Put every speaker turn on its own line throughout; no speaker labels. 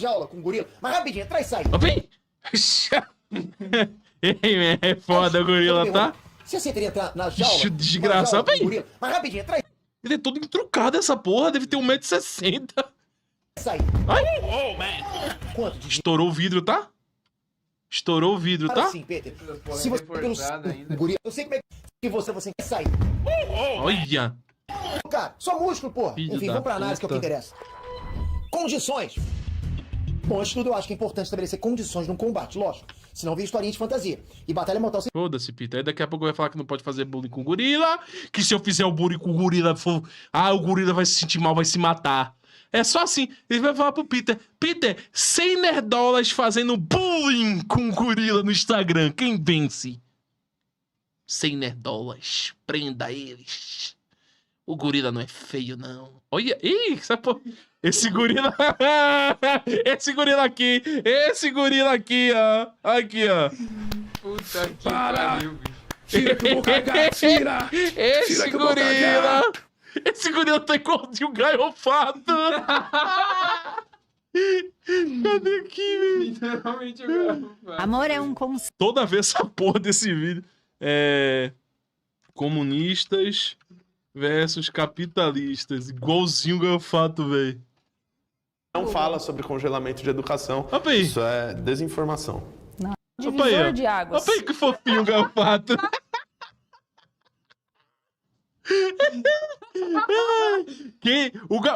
jaula com um gorila. Mas rapidinho, traz sai.
Opa! Ei, man, é foda o gorila, tá?
Você aceitaria entrar na jaula?
Bicho desgraçado,
com um
bem.
gorila? Mas rapidinho, traz
Ele é todo entrucado essa porra, deve ter 1,60 m.
sai.
Ai!
Quanto de
Estourou o vidro, tá? Estourou o vidro, tá?
Assim, Peter. Se você pelo gorila, eu sei como é que você quer sair.
Olha!
Cara, só músculo, porra.
Filho
Enfim,
da
vamos pra análise, que é o que
puta.
interessa. Condições. Bom, antes de tudo, eu acho que é importante estabelecer condições num combate, lógico. Senão vira historinha de fantasia. E batalha mortal sem
Foda-se, Peter. Aí daqui a pouco vai falar que não pode fazer bullying com o gorila. Que se eu fizer o bullying com o gorila, o gorila vai se sentir mal, vai se matar. É só assim. Ele vai falar pro Peter: Peter, 100 nerdolas fazendo bullying com o gorila no Instagram. Quem vence? 100 nerdolas. Prenda eles. O gorila não é feio, não. Olha, ih, esse gorila. Esse gorila aqui. Esse gorila aqui, ó. Aqui, ó.
Puta que pariu, bicho.
Tira que eu vou cagar, tira!
Esse
Tira que eu vou
gorila.
cagar.
Esse gorila tá igualzinho o gaiofato. Cadê aqui, velho?
Literalmente agora.
Amor é um conceito.
Toda vez essa porra desse vídeo é comunistas versus capitalistas. Igualzinho o gaiofato, velho.
Não fala sobre congelamento de educação.
Opa aí.
Isso é desinformação.
Opa aí, ó.
Divisor de águas.
Opa aí, que fofinho o gaiofato.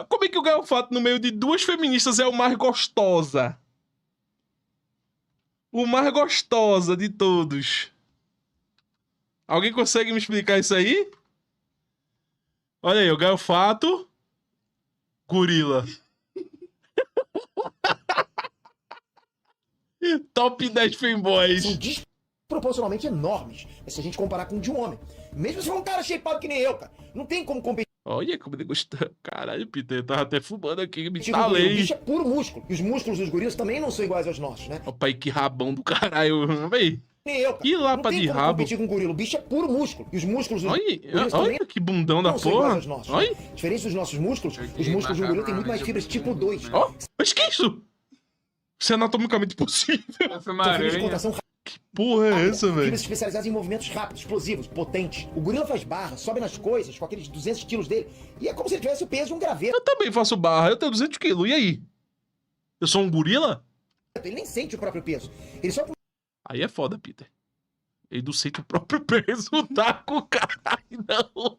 Como é que o gaiofato no meio de duas feministas é o mais gostosa? O mais gostosa de todos. Alguém consegue me explicar isso aí? Olha aí, o gaiofato. Gorila. Top 10 fanboys.
são desproporcionalmente enormes. Mas se a gente comparar com o de um homem. Mesmo se for um cara shapeado que nem eu, cara. Não tem como competir
Olha como ele gostou. Caralho, Peter, eu tava até fumando aqui, me
com o gorila. O
talei.
bicho é puro músculo. E os músculos dos gorilas também não são iguais aos nossos, né?
Ó, pai, que rabão do caralho. Véi.
Nem eu, cara.
Que lapa
não tem
de
como
rabo.
competir com o gorila. O bicho é puro músculo. E os músculos dos
Olha,
gorilas também
olha que bundão da
não são iguais
porra.
aos nossos.
Olha.
Né? Diferente dos nossos músculos, os músculos do gorila têm muito mais fibras tipo 2.
Ó, mas que isso? Isso é anatomicamente possível.
Essa é uma
São fibras de
aranha.
contração
Porra é essa, velho?
fibras especializadas em movimentos rápidos, explosivos, potentes. O gorila faz barra, sobe nas coisas com aqueles 200 quilos dele. E é como se ele tivesse o peso de um graveto.
Eu também faço barra, eu tenho 200 quilos, e aí? Eu sou um gorila?
Ele nem sente o próprio peso. Ele só
Aí é foda, Peter. Ele não sente o próprio peso, tá com caralho, não.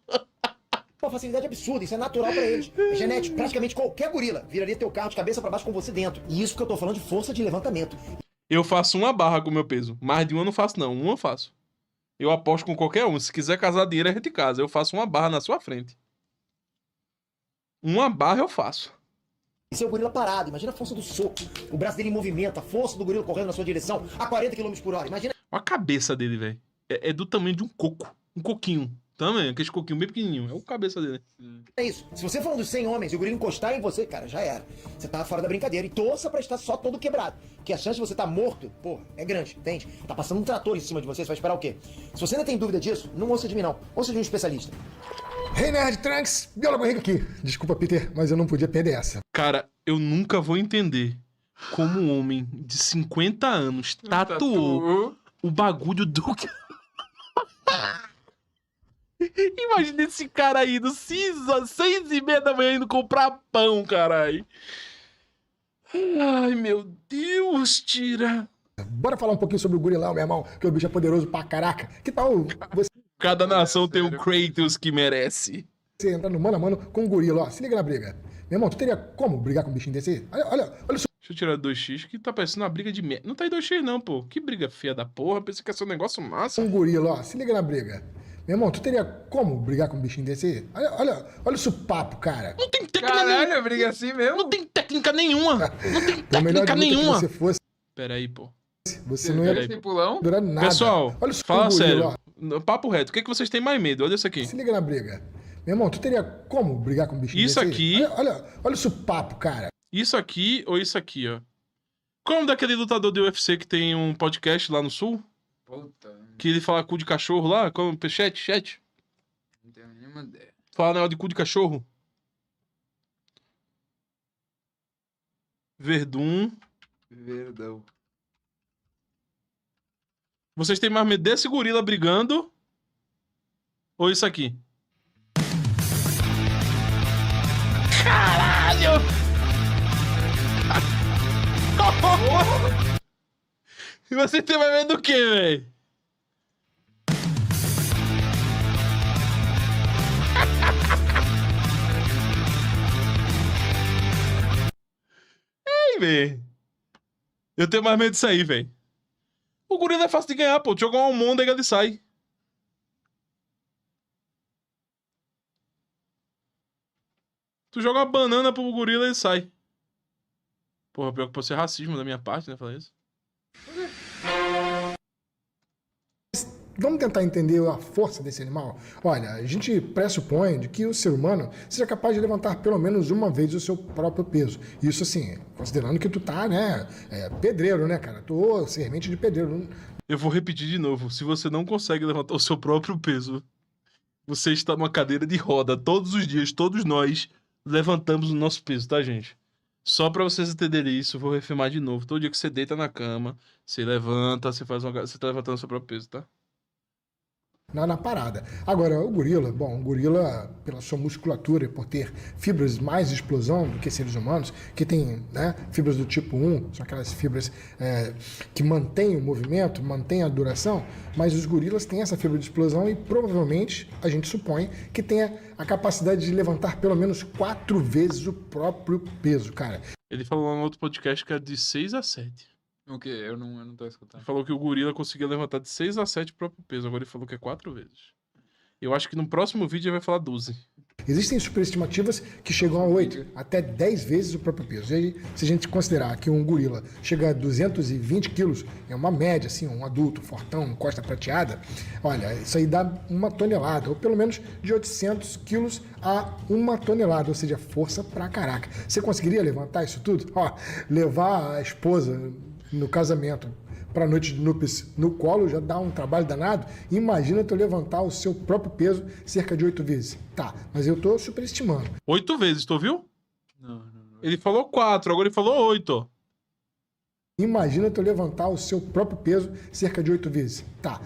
uma facilidade absurda, isso é natural pra eles. É genético. Praticamente qualquer gorila viraria teu carro de cabeça pra baixo com você dentro. E isso que eu tô falando de força de levantamento.
Eu faço uma barra com o meu peso. Mais de uma eu não faço, não. Uma eu faço. Eu aposto com qualquer um. Se quiser casar dinheiro, a gente casa. Eu faço uma barra na sua frente. Uma barra eu faço.
Isso é o gorila parado. Imagina a força do soco. O braço dele em movimento, a força do gorila correndo na sua direção a 40 km por hora. Imagina
Olha a cabeça dele, velho. É do tamanho de um coco. Um coquinho. Também, aquele coquinho bem pequenininho. É a cabeça dele.
isso. Se você for um dos 100 homens e o gorila encostar em você, cara, já era. Você tá fora da brincadeira. E torça pra estar só todo quebrado. Porque a chance de você estar morto, pô, é grande, entende? Tá passando um trator em cima de você, você vai esperar o quê? Se você ainda tem dúvida disso, não ouça de mim, não. Ouça de um especialista.
Hey Nerd Trunks, biólogo Henrique aqui. Desculpa, Peter, mas eu não podia perder essa.
Cara, eu nunca vou entender como um homem de 50 anos tatuou o bagulho do... Imagina esse cara aí no 6h30 da manhã indo comprar pão, caralho. Ai, meu Deus, tira.
Bora falar um pouquinho sobre o gorilão, meu irmão, que o bicho é poderoso pra caraca. Que tal você
Cada nação tem um Kratos que merece.
entrar no mano a mano com o gorila, ó? Se liga na briga. Meu irmão, tu teria como brigar com um bichinho desse aí? Olha
Deixa eu tirar 2x, que tá parecendo uma briga de merda. Não tá em 2x não, pô. Que briga feia da porra. Pensei que ia ser um negócio massa.
um gorila, ó. Se liga na briga. Meu irmão, tu teria como brigar com um bichinho desse aí? Olha esse papo, cara.
Não tem técnica nenhuma.
Caralho, briga assim mesmo?
Não tem técnica nenhuma. Não tem
Por melhor
técnica
de luta que
nenhuma.
você fosse,
Pera aí, pô.
você não ia
Peraí.
Tem pulão?
durar nada.
Pessoal,
olha esse
fala
gorila,
sério.
ó.
Papo reto. O que, é que vocês têm mais medo? Olha isso aqui.
Se liga na briga. Meu irmão, tu teria como brigar com um bichinho
Isso
desse aí?
aqui-
Olha esse papo, cara.
Isso aqui ou isso aqui, ó. Como daquele lutador do UFC que tem um podcast lá no sul?
Puta,
Que ele fala cu de cachorro lá? Como? Chat?
não tenho nenhuma ideia.
Fala negócio de cu de cachorro? Verdun.
Verdão.
Vocês têm mais medo desse gorila brigando? Ou isso aqui? Caralho! E você tem mais medo do quê, velho? Ei, velho. Eu tenho mais medo disso aí, velho. O gorila é fácil de ganhar, pô. Joga um almôndega, ele sai. Tu joga uma banana pro gorila e ele sai. Porra, pior que pode ser racismo da minha parte, né? Falar isso.
Vamos tentar entender a força desse animal? Olha, a gente pressupõe de que o ser humano seja capaz de levantar pelo menos uma vez o seu próprio peso. Isso assim, considerando que tu tá, né, pedreiro, né, cara? Tu sermente de pedreiro.
Eu vou repetir de novo. Se você não consegue levantar o seu próprio peso, você está numa cadeira de roda. Todos os dias, todos nós levantamos o nosso peso, tá, gente? Só pra vocês entenderem isso, eu vou reafirmar de novo. Todo dia que você deita na cama, você levanta, você tá levantando o seu próprio peso, tá?
Na parada. Agora, o gorila, pela sua musculatura e por ter fibras mais de explosão do que seres humanos, que tem, né, fibras do tipo 1, são aquelas fibras que mantêm o movimento, mantêm a duração, mas os gorilas têm essa fibra de explosão e provavelmente a gente supõe que tenha a capacidade de levantar pelo menos 4 vezes o próprio peso, cara.
Ele falou lá no outro podcast que era de 6 a 7.
O quê? Eu não tô escutando.
Ele falou que o gorila conseguia levantar de 6 a 7 o próprio peso. Agora ele falou que é 4 vezes. Eu acho que no próximo vídeo ele vai falar 12.
Existem superestimativas que chegam a 8, até 10 vezes o próprio peso. E aí, se a gente considerar que um gorila chega a 220 quilos, é uma média, assim, um adulto fortão, costa prateada, olha, isso aí dá 1 tonelada, ou pelo menos de 800 quilos a 1 tonelada, ou seja, força pra caraca. Você conseguiria levantar isso tudo? Ó, levar a esposa no casamento para noite de núpcias no colo já dá um trabalho danado. Imagina tu levantar o seu próprio peso cerca de 8 vezes. Tá, mas eu tô superestimando.
8 vezes, tu ouviu?
Não.
Ele falou 4, agora ele falou 8.
Imagina tu levantar o seu próprio peso cerca de 8 vezes. Tá,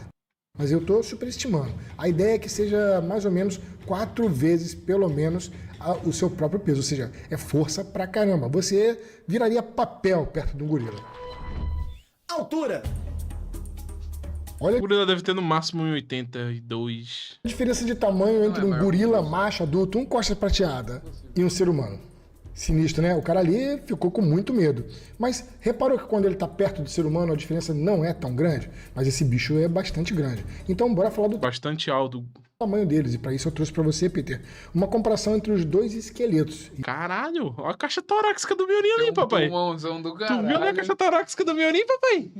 mas eu tô superestimando. A ideia é que seja mais ou menos 4 vezes, pelo menos, o seu próprio peso. Ou seja, é força pra caramba. Você viraria papel perto de um gorila.
Altura.
Olha
O gorila deve ter no máximo 1,82.
a diferença de tamanho entre
é
um
maior
gorila
que
macho adulto, um costa prateada, e um ser humano. Sinistro, né? O cara ali ficou com muito medo. Mas reparou que quando ele tá perto do ser humano a diferença não é tão grande? Mas esse bicho é bastante grande. Então bora falar do
Bastante alto.
tamanho deles. E para isso eu trouxe para você, Peter, uma comparação entre os dois esqueletos.
Caralho, olha a caixa torácica do Mioninho ali,
Tem um
papai.
pulmãozão do
Tu viu ali a
caralho.
caixa torácica do Mioninho, papai?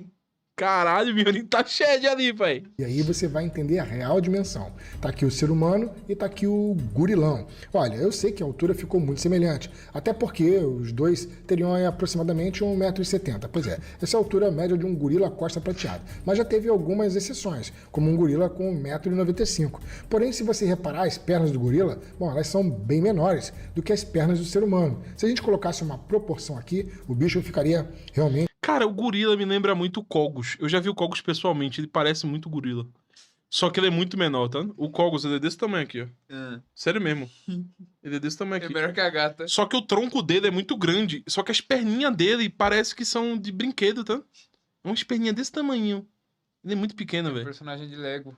Caralho, o Mioninho tá cheio de ali, pai.
E aí você vai entender a real dimensão. Tá aqui o ser humano e tá aqui o gorilão. Olha, eu sei que a altura ficou muito semelhante, até porque os dois teriam aproximadamente 1,70 m. Pois é, essa é a altura média de um gorila costa prateada. Mas já teve algumas exceções, como um gorila com 1,95 m. Porém, se você reparar, as pernas do gorila, bom, elas são bem menores do que as pernas do ser humano. Se a gente colocasse uma proporção aqui, o bicho ficaria realmente...
Cara, o gorila me lembra muito o Cogos. Eu já vi o Cogos pessoalmente, ele parece muito gorila. Só que ele é muito menor, tá? O Cogos, ele é desse tamanho aqui, ó. Sério mesmo. Ele é desse tamanho
É
aqui.
melhor que a gata.
Só que o tronco dele é muito grande. Só que as perninhas dele parece que são de brinquedo, tá? Umas perninhas desse tamanho. Ele é muito pequeno, velho.
Personagem de Lego.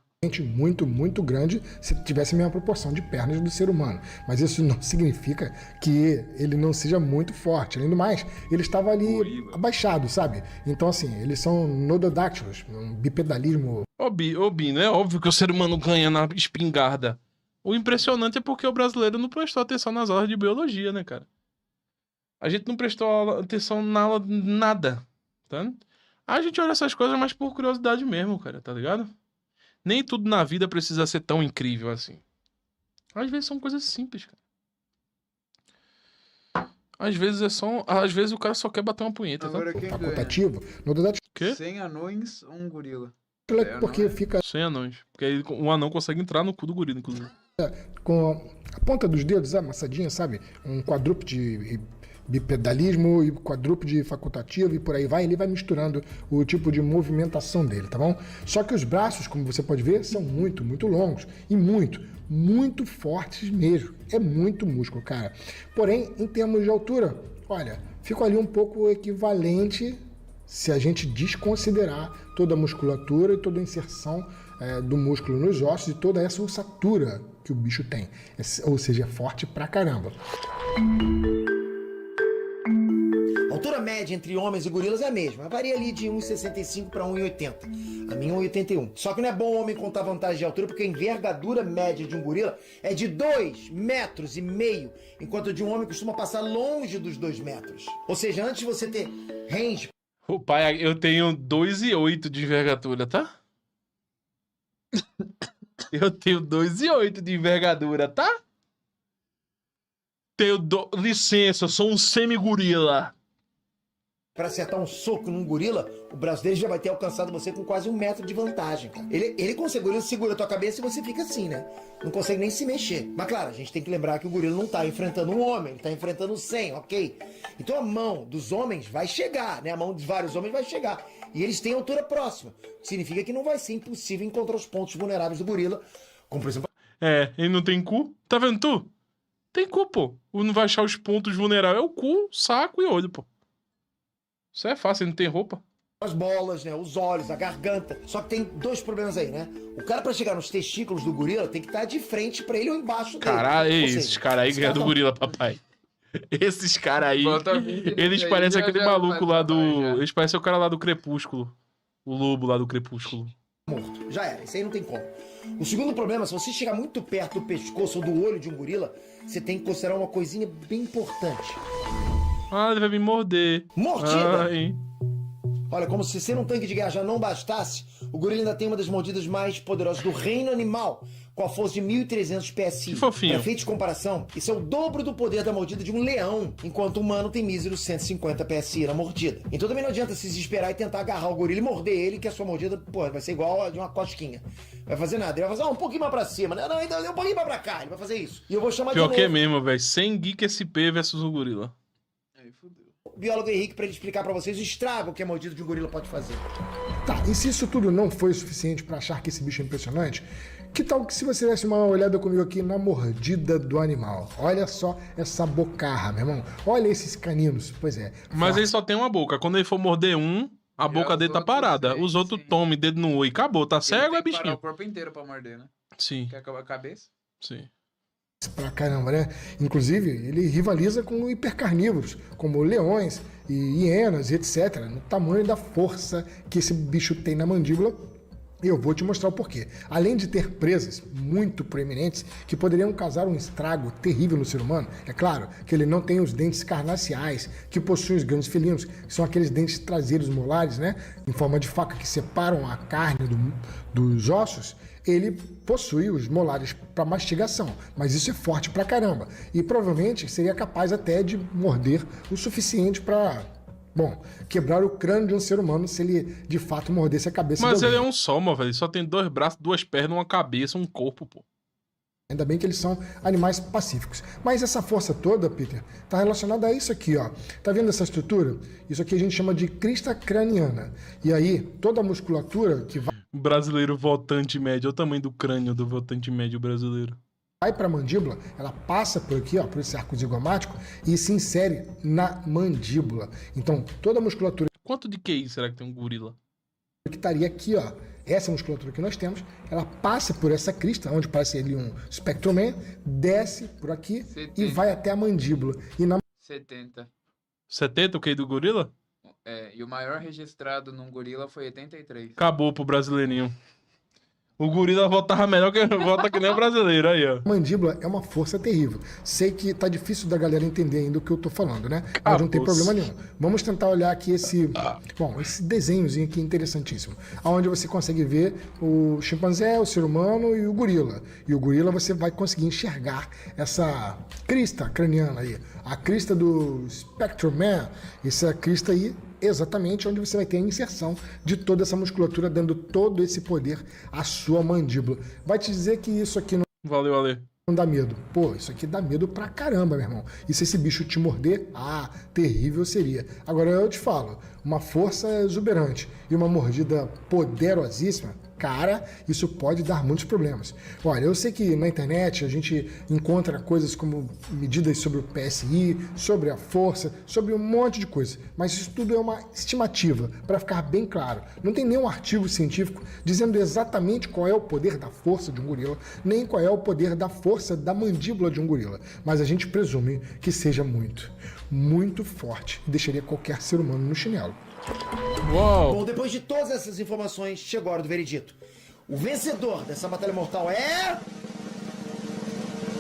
muito grande se tivesse a mesma proporção de pernas do ser humano. Mas isso não significa que ele não seja muito forte. Além do mais, ele estava ali abaixado, sabe? Então, assim, eles são nododáctilos, um bipedalismo.
Ô, Bi, não é óbvio que o ser humano ganha na espingarda. O impressionante é porque o brasileiro não prestou atenção nas aulas de biologia, né, cara? A gente não prestou atenção na aula nada, tá? A gente olha essas coisas mais por curiosidade mesmo, cara, tá ligado? Nem tudo na vida precisa ser tão incrível assim. Às vezes são coisas simples, cara. Às vezes o cara só quer bater uma punheta, tá?
Agora quem ganha?
Facultativo, nododáctilo
Quê?
100 anões ou um gorila?
é porque fica
100 anões. Porque aí o anão consegue entrar no cu do gorila, inclusive.
com a ponta dos dedos amassadinha, sabe? Um quadrúpede bipedalismo e quadrúpede facultativo e por aí vai. Ele vai misturando o tipo de movimentação dele, tá bom? Só que os braços, como você pode ver, são muito, muito longos e muito fortes mesmo. É muito músculo, cara. Porém, em termos de altura, olha, fica ali um pouco equivalente se a gente desconsiderar toda a musculatura e toda a inserção do músculo nos ossos e toda essa ossatura que o bicho tem. Ou seja, é forte pra caramba.
A altura média entre homens e gorilas é a mesma, varia ali de 1,65 para 1,80. A minha 1,81. Só que não é bom o homem contar vantagem de altura, porque a envergadura média de um gorila é de 2,5 metros, enquanto de um homem costuma passar longe dos 2 metros. Ou seja, antes de você ter range...
O pai, eu tenho 2,8 de envergadura, tá? Eu tenho 2,8 de envergadura, tá? Licença, eu sou um semi-gorila.
Para acertar um soco num gorila, o braço dele já vai ter alcançado você com quase 1 metro de vantagem, cara. Ele consegue, ele segura a tua cabeça e você fica assim, né? Não consegue nem se mexer. Mas claro, a gente tem que lembrar que o gorila não tá enfrentando um homem, ele tá enfrentando 100, ok? Então a mão dos homens vai chegar, né? A mão de vários homens vai chegar. E eles têm altura próxima. Significa que não vai ser impossível encontrar os pontos vulneráveis do gorila, como por exemplo...
Ele não tem cu? Tá vendo tu? Tem cu, pô. Não vai achar os pontos vulneráveis. É o cu, saco e olho, pô. Isso é fácil, ele não tem roupa.
As bolas, né? Os olhos, a garganta. Só que tem 2 problemas aí, né? O cara, pra chegar nos testículos do gorila, tem que estar de frente pra ele ou embaixo dele.
Caralho,
Ou seja,
esses caras aí que é do gorila, papai. Esses caras aí,
Bota 20
eles
aí,
parecem
já
aquele
vai
maluco lá do...
trabalhar.
Eles parecem o cara lá do Crepúsculo. O lobo lá do Crepúsculo.
morto. Já era, isso aí não tem como. O segundo problema, se você chegar muito perto do pescoço ou do olho de um gorila, você tem que considerar uma coisinha bem importante.
Ah, ele vai me morder.
Mordida!
Ai.
Olha, como se ser um tanque de guerra já não bastasse, o gorila ainda tem uma das mordidas mais poderosas do reino animal, com a força de 1.300 PSI.
Que fofinho.
Para efeito de comparação, isso é o dobro do poder da mordida de um leão, enquanto o humano tem míseros 150 PSI na mordida. Então também não adianta se desesperar e tentar agarrar o gorila e morder ele, que a sua mordida, pô, vai ser igual a de uma cosquinha. Vai fazer nada. Ele vai fazer um pouquinho mais pra cima. Não, então um pouquinho mais pra cá. Ele vai fazer isso. E eu vou chamar
Pior
de novo
que é mesmo, velho. 100 Geek SP versus o gorila.
Aí fudeu.
o biólogo Henrique pra ele explicar pra vocês o estrago que a mordida de um gorila pode fazer.
Tá, e se isso tudo não foi suficiente pra achar que esse bicho é impressionante, que tal que se você desse uma olhada comigo aqui na mordida do animal? Olha só essa bocarra, meu irmão. Olha esses caninos. Pois é.
Mas ele só tem uma boca. Quando ele for morder um, a boca
os
dele tá
outros,
parada.
sim,
Os outros
sim.
tomam dedo no olho e acabou. Tá cego, é
Ele tem que parar
bichinho.
o corpo inteiro pra morder, né?
Sim,
Quer acabar a cabeça?
sim.
Pra caramba, né? Inclusive, ele rivaliza com hipercarnívoros, como leões e hienas e etc. No tamanho da força que esse bicho tem na mandíbula. E eu vou te mostrar o porquê. Além de ter presas muito proeminentes que poderiam causar um estrago terrível no ser humano, é claro que ele não tem os dentes carnaciais que possuem os grandes felinos, que são aqueles dentes traseiros molares, né? Em forma de faca que separam a carne dos ossos. Ele possui os molares para mastigação, mas isso é forte pra caramba. E provavelmente seria capaz até de morder o suficiente para, bom, quebrar o crânio de um ser humano se ele de fato mordesse a cabeça
Mas
de
ele é
alguém.
um soma, velho. Só tem 2 braços, 2 pernas, uma cabeça, um corpo, pô.
Ainda bem que eles são animais pacíficos. Mas essa força toda, Peter, está relacionada a isso aqui, ó. Tá vendo essa estrutura? Isso aqui a gente chama de crista craniana. E aí, toda a musculatura que
O brasileiro votante médio. Olha o tamanho do crânio do votante médio brasileiro.
vai para a mandíbula, ela passa por aqui, ó, por esse arco zigomático e se insere na mandíbula. Então, toda a musculatura
Quanto de QI será que tem um gorila?
que estaria aqui, ó, essa musculatura que nós temos, ela passa por essa crista, onde parece ali um Spectrum-Man, desce por aqui e vai até a mandíbula. E na
70.
70 o QI do gorila?
É, e o maior registrado num gorila foi 83.
Acabou pro brasileirinho. O gorila votava melhor que vota que nem o brasileiro, aí, ó.
mandíbula é uma força terrível. Sei que tá difícil da galera entender ainda o que eu tô falando, né? Mas não tem
Acabou-se.
problema nenhum. Vamos tentar olhar aqui esse desenhozinho aqui interessantíssimo, onde você consegue ver o chimpanzé, o ser humano e o gorila. E o gorila você vai conseguir enxergar essa crista craniana aí, a crista do Spectrum-Man, essa crista aí exatamente onde você vai ter a inserção de toda essa musculatura, dando todo esse poder à sua mandíbula. Vai te dizer que isso aqui não
Valeu, Ale.
Não dá medo. Pô, isso aqui dá medo pra caramba, meu irmão. E se esse bicho te morder, terrível seria. Agora eu te falo, uma força exuberante e uma mordida poderosíssima, cara, isso pode dar muitos problemas. Olha, eu sei que na internet a gente encontra coisas como medidas sobre o PSI, sobre a força, sobre um monte de coisa, mas isso tudo é uma estimativa, para ficar bem claro. Não tem nenhum artigo científico dizendo exatamente qual é o poder da força de um gorila, nem qual é o poder da força da mandíbula de um gorila, mas a gente presume que seja muito, muito forte e deixaria qualquer ser humano no chinelo.
Uau!
Bom, depois de todas essas informações, chegou a hora do veredito. O vencedor dessa batalha mortal é...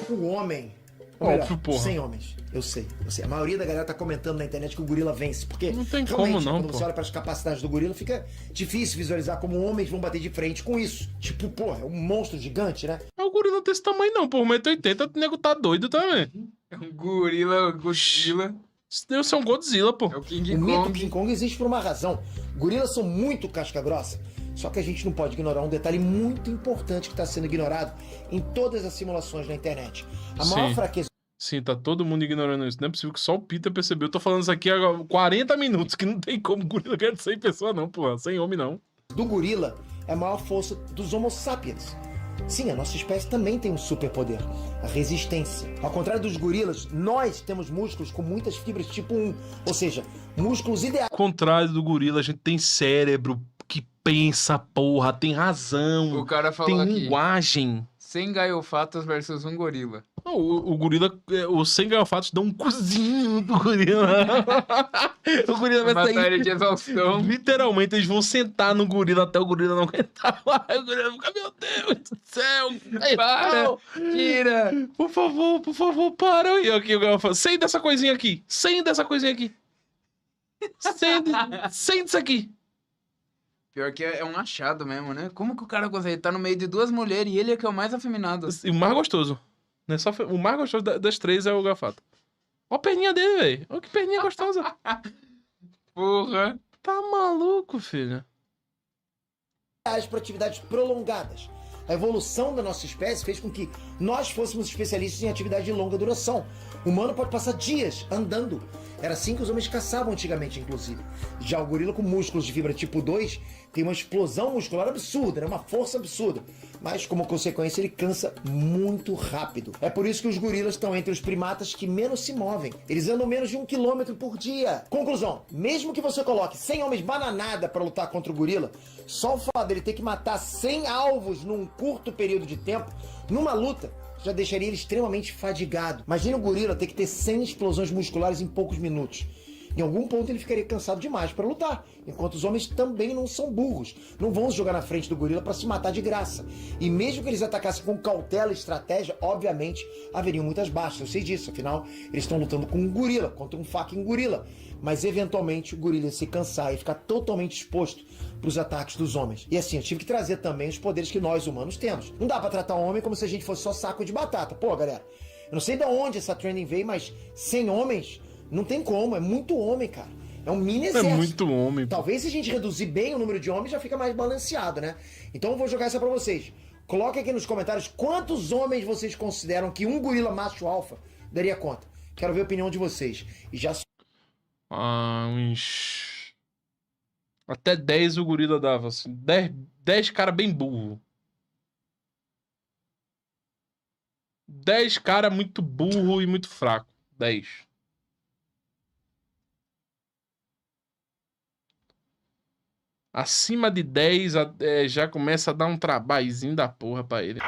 o homem. Ou melhor,
Óbvio, porra.
100 homens. Eu sei. A maioria da galera tá comentando na internet que o gorila vence. Porque
Não tem
realmente,
como não,
quando
pô.
você olha para as capacidades do gorila, fica difícil visualizar como homens vão bater de frente com isso. Tipo, porra, é um monstro gigante, né?
É o gorila desse tamanho não, por 1,80m, o nego tá doido também.
É um gorila, Godzilla.
Isso deve ser um Godzilla, pô.
É o King
O mito
Kong.
King Kong existe por uma razão. Gorilas são muito casca grossa. Só que a gente não pode ignorar um detalhe muito importante que está sendo ignorado em todas as simulações na internet. A maior
Sim.
fraqueza
Sim, tá todo mundo ignorando isso. Não é possível que só o Peter percebeu. Eu tô falando isso aqui há 40 minutos, que não tem como gorila ganhar de 100 pessoas não, porra. 100 homem não.
do gorila é a maior força dos Homo sapiens. Sim, a nossa espécie também tem um superpoder, a resistência. Ao contrário dos gorilas, nós temos músculos com muitas fibras tipo 1, ou seja, músculos ideais
Ao contrário do gorila, a gente tem cérebro que pensa, porra, tem razão,
O cara
tem
falou aqui,
linguagem.
100 gaiofatos versus um gorila.
Não, o gorila, os 100 gaiofatos dão um cozinho do gorila. O gorila vai
Matéria
sair.
de exaustão.
Literalmente, eles vão sentar no gorila até o gorila não aguentar mais. O gorila fica, meu Deus do céu.
Para!
Não.
Tira!
Por favor, para. E aqui o cara fala, sem dessa coisinha aqui. Sem dessa coisinha aqui. Sem disso aqui.
Pior que é um achado mesmo, né? Como que o cara consegue estar no meio de duas mulheres e ele é que é o mais afeminado?
E o mais gostoso. Não é só o mais gostoso das três é o gafato. Olha a perninha dele, velho. Olha que perninha gostosa.
Porra!
Tá maluco, filho.
para atividades prolongadas. A evolução da nossa espécie fez com que nós fôssemos especialistas em atividade de longa duração. O humano pode passar dias andando. Era assim que os homens caçavam antigamente, inclusive. Já o gorila com músculos de fibra tipo 2 tem uma explosão muscular absurda, né? Uma força absurda. Mas, como consequência, ele cansa muito rápido. É por isso que os gorilas estão entre os primatas que menos se movem. Eles andam menos de 1 quilômetro por dia. Conclusão, mesmo que você coloque 100 homens bananada para lutar contra o gorila, só o fato dele ter que matar 100 alvos num curto período de tempo, numa luta, já deixaria ele extremamente fadigado. Imagina o gorila ter que ter 100 explosões musculares em poucos minutos. Em algum ponto ele ficaria cansado demais para lutar, enquanto os homens também não são burros. Não vão se jogar na frente do gorila para se matar de graça. E mesmo que eles atacassem com cautela e estratégia, obviamente haveriam muitas baixas. Eu sei disso, afinal eles estão lutando com um gorila, contra um fucking gorila. Mas eventualmente o gorila ia se cansar e ficar totalmente exposto para os ataques dos homens. E assim, eu tive que trazer também os poderes que nós humanos temos. Não dá para tratar o homem como se a gente fosse só saco de batata. Pô, galera, eu não sei de onde essa trending veio, mas 100 homens não tem como, é muito homem, cara. É um mini
É
exército.
muito homem. Pô.
Talvez se a gente reduzir bem o número de homens já fica mais balanceado, né? Então eu vou jogar essa pra vocês. Coloque aqui nos comentários quantos homens vocês consideram que um gorila macho alfa daria conta. Quero ver a opinião de vocês. E já
Uns... Até 10 o gorila dava, assim. 10 cara bem burro. 10 cara muito burro e muito fraco. 10. Acima de 10 já começa a dar um trabalhozinho da porra pra ele.